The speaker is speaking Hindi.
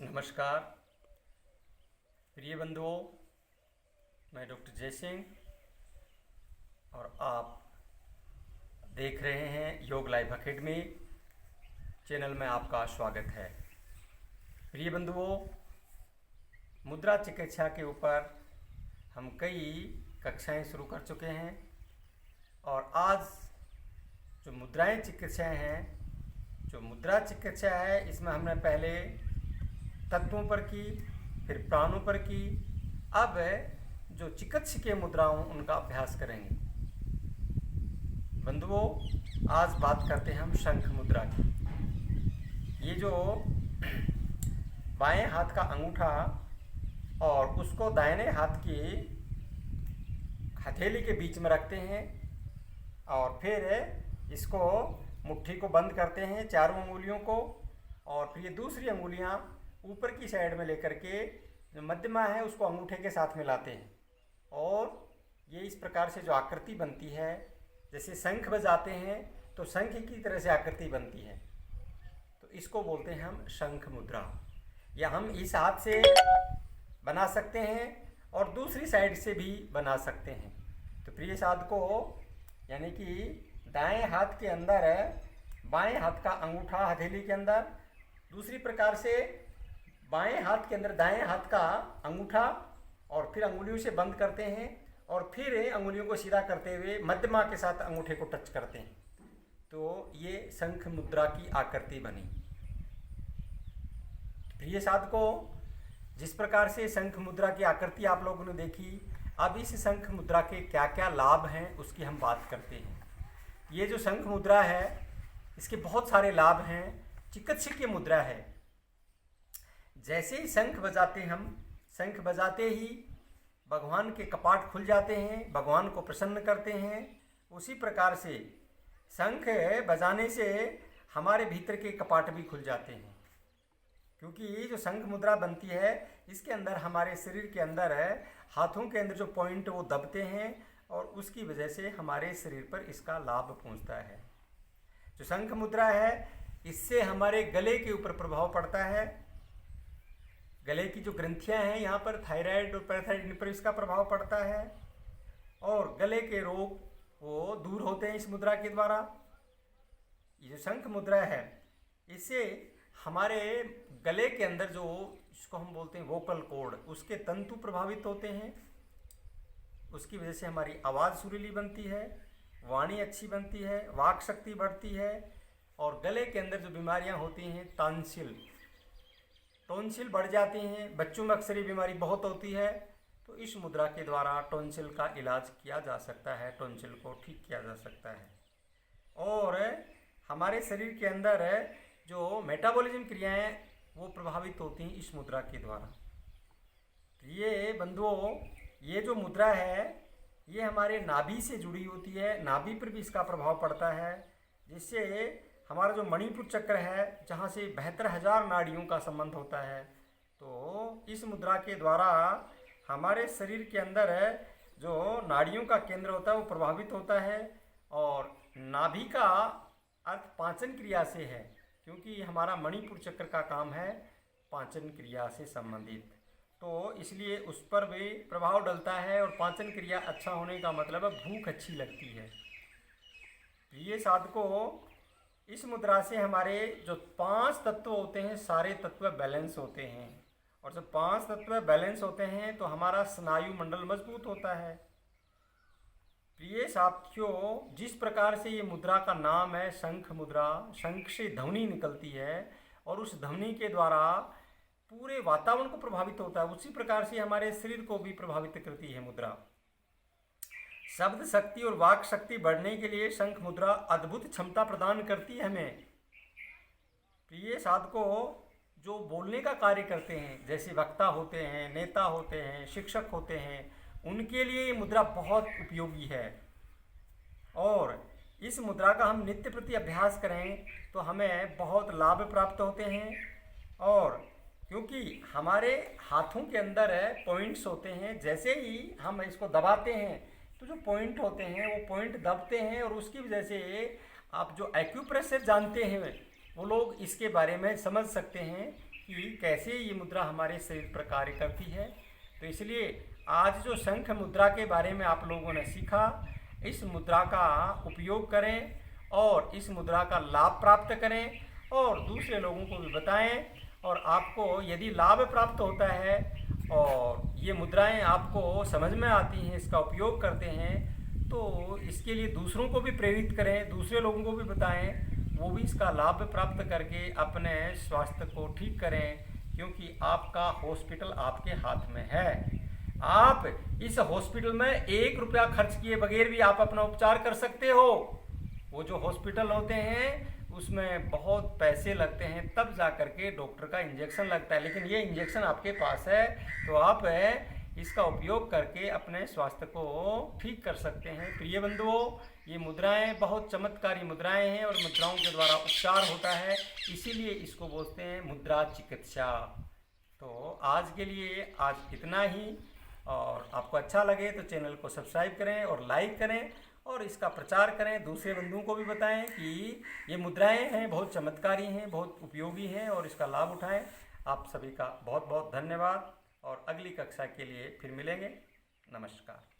नमस्कार प्रिय बंधुओं, मैं डॉक्टर जय सिंह और आप देख रहे हैं योग लाइफ एकेडमी चैनल में। आपका स्वागत है। प्रिय बंधुओं, मुद्रा चिकित्सा के ऊपर हम कई कक्षाएं शुरू कर चुके हैं और आज जो मुद्राएं चिकित्साएं हैं, जो मुद्रा चिकित्सा है, इसमें हमने पहले तत्वों पर की, फिर प्राणों पर की। अब जो चिकित्सकीय मुद्राओं उनका अभ्यास करेंगे। बंधुओं, आज बात करते हैं हम शंख मुद्रा की। ये जो बाएं हाथ का अंगूठा और उसको दाहिने हाथ की हथेली के बीच में रखते हैं और फिर इसको मुट्ठी को बंद करते हैं, चारों अंगुलियों को, और फिर ये दूसरी अंगुलियां ऊपर की साइड में लेकर के जो मध्यमा है उसको अंगूठे के साथ मिलाते हैं और ये इस प्रकार से जो आकृति बनती है, जैसे शंख बजाते हैं तो शंख की तरह से आकृति बनती है, तो इसको बोलते हैं हम शंख मुद्रा। या हम इस हाथ से बना सकते हैं और दूसरी साइड से भी बना सकते हैं। तो प्रिय साधकों, यानी कि दाएं हाथ के अंदर बाएं हाथ का अंगूठा हथेली के अंदर, दूसरी प्रकार से बाएं हाथ के अंदर दाएं हाथ का अंगूठा और फिर अंगुलियों से बंद करते हैं और फिर अंगुलियों को सीधा करते हुए मध्यमा के साथ अंगूठे को टच करते हैं, तो ये शंख मुद्रा की आकृति बनी। प्रिय साधकों, जिस प्रकार से शंख मुद्रा की आकृति आप लोगों ने देखी, अब इस शंख मुद्रा के क्या क्या लाभ हैं उसकी हम बात करते हैं। ये जो शंख मुद्रा है इसके बहुत सारे लाभ हैं। चिकित्सकीय मुद्रा है। जैसे ही शंख बजाते हम, शंख बजाते ही भगवान के कपाट खुल जाते हैं, भगवान को प्रसन्न करते हैं। उसी प्रकार से शंख बजाने से हमारे भीतर के कपाट भी खुल जाते हैं, क्योंकि जो शंख मुद्रा बनती है इसके अंदर हमारे शरीर के अंदर हाथों के अंदर जो पॉइंट वो दबते हैं और उसकी वजह से हमारे शरीर पर इसका लाभ पहुंचता है। जो शंख मुद्रा है इससे हमारे गले के ऊपर प्रभाव पड़ता है। गले की जो ग्रंथियां हैं यहाँ पर, थायराइड और पैराथायराइड, इन पर इसका प्रभाव पड़ता है और गले के रोग वो दूर होते हैं इस मुद्रा के द्वारा। ये जो शंख मुद्रा है इससे हमारे गले के अंदर जो, इसको हम बोलते हैं वोकल कॉर्ड, उसके तंतु प्रभावित होते हैं। उसकी वजह से हमारी आवाज़ सुरीली बनती है, वाणी अच्छी बनती है, वाक शक्ति बढ़ती है और गले के अंदर जो बीमारियां होती हैं, टॉन्सिल बढ़ जाती हैं। बच्चों में अक्सर ये बीमारी बहुत होती है, तो इस मुद्रा के द्वारा टॉन्सिल का इलाज किया जा सकता है, टॉन्सिल को ठीक किया जा सकता है। और हमारे शरीर के अंदर जो मेटाबॉलिज्म क्रियाएं वो प्रभावित होती हैं इस मुद्रा के द्वारा। ये बंधुओं, ये जो मुद्रा है ये हमारे नाभि से जुड़ी होती है, नाभि पर भी इसका प्रभाव पड़ता है, जिससे हमारा जो मणिपुर चक्र है, जहाँ से 72,000 नाड़ियों का संबंध होता है, तो इस मुद्रा के द्वारा हमारे शरीर के अंदर जो नाड़ियों का केंद्र होता है वो प्रभावित होता है। और नाभि का अर्थ पाचन क्रिया से है, क्योंकि हमारा मणिपुर चक्र का काम है पाचन क्रिया से संबंधित, तो इसलिए उस पर भी प्रभाव डलता है। और पाचन क्रिया अच्छा होने का मतलब है भूख अच्छी लगती है। प्रिय साधकों, इस मुद्रा से हमारे जो 5 तत्व होते हैं, सारे तत्व बैलेंस होते हैं, और जब 5 तत्व बैलेंस होते हैं तो हमारा स्नायु मंडल मजबूत होता है। प्रिय साथियों, जिस प्रकार से ये मुद्रा का नाम है शंख मुद्रा, शंख से ध्वनि निकलती है और उस ध्वनि के द्वारा पूरे वातावरण को प्रभावित होता है, उसी प्रकार से हमारे शरीर को भी प्रभावित करती है मुद्रा। शब्द शक्ति और वाक शक्ति बढ़ने के लिए शंख मुद्रा अद्भुत क्षमता प्रदान करती है हमें। प्रिय साधकों, जो बोलने का कार्य करते हैं, जैसे वक्ता होते हैं, नेता होते हैं, शिक्षक होते हैं, उनके लिए ये मुद्रा बहुत उपयोगी है। और इस मुद्रा का हम नित्य प्रति अभ्यास करें तो हमें बहुत लाभ प्राप्त होते हैं। और क्योंकि हमारे हाथों के अंदर पॉइंट्स होते हैं, जैसे ही हम इसको दबाते हैं तो जो पॉइंट होते हैं वो पॉइंट दबते हैं, और उसकी वजह से आप जो एक्यूप्रेशर जानते हैं वो लोग इसके बारे में समझ सकते हैं कि कैसे ये मुद्रा हमारे शरीर पर कार्य करती है। तो इसलिए आज जो शंख मुद्रा के बारे में आप लोगों ने सीखा, इस मुद्रा का उपयोग करें और इस मुद्रा का लाभ प्राप्त करें और दूसरे लोगों को भी बताएं। और आपको यदि लाभ प्राप्त होता है और ये मुद्राएं आपको समझ में आती हैं, इसका उपयोग करते हैं, तो इसके लिए दूसरों को भी प्रेरित करें, दूसरे लोगों को भी बताएं, वो भी इसका लाभ प्राप्त करके अपने स्वास्थ्य को ठीक करें, क्योंकि आपका हॉस्पिटल आपके हाथ में है। आप इस हॉस्पिटल में 1 रुपया खर्च किए बगैर भी आप अपना उपचार कर सकते हो। वो जो हॉस्पिटल होते हैं उसमें बहुत पैसे लगते हैं, तब जा कर के डॉक्टर का इंजेक्शन लगता है, लेकिन ये इंजेक्शन आपके पास है तो आप इसका उपयोग करके अपने स्वास्थ्य को ठीक कर सकते हैं। प्रिय बंधुओं, ये मुद्राएं बहुत चमत्कारी मुद्राएं हैं और मुद्राओं के द्वारा उपचार होता है, इसीलिए इसको बोलते हैं मुद्रा चिकित्सा। तो आज के लिए आज इतना ही, और आपको अच्छा लगे तो चैनल को सब्सक्राइब करें और लाइक करें और इसका प्रचार करें, दूसरे बंधुओं को भी बताएं कि ये मुद्राएं हैं, बहुत चमत्कारी हैं, बहुत उपयोगी हैं और इसका लाभ उठाएं। आप सभी का बहुत बहुत धन्यवाद और अगली कक्षा के लिए फिर मिलेंगे। नमस्कार।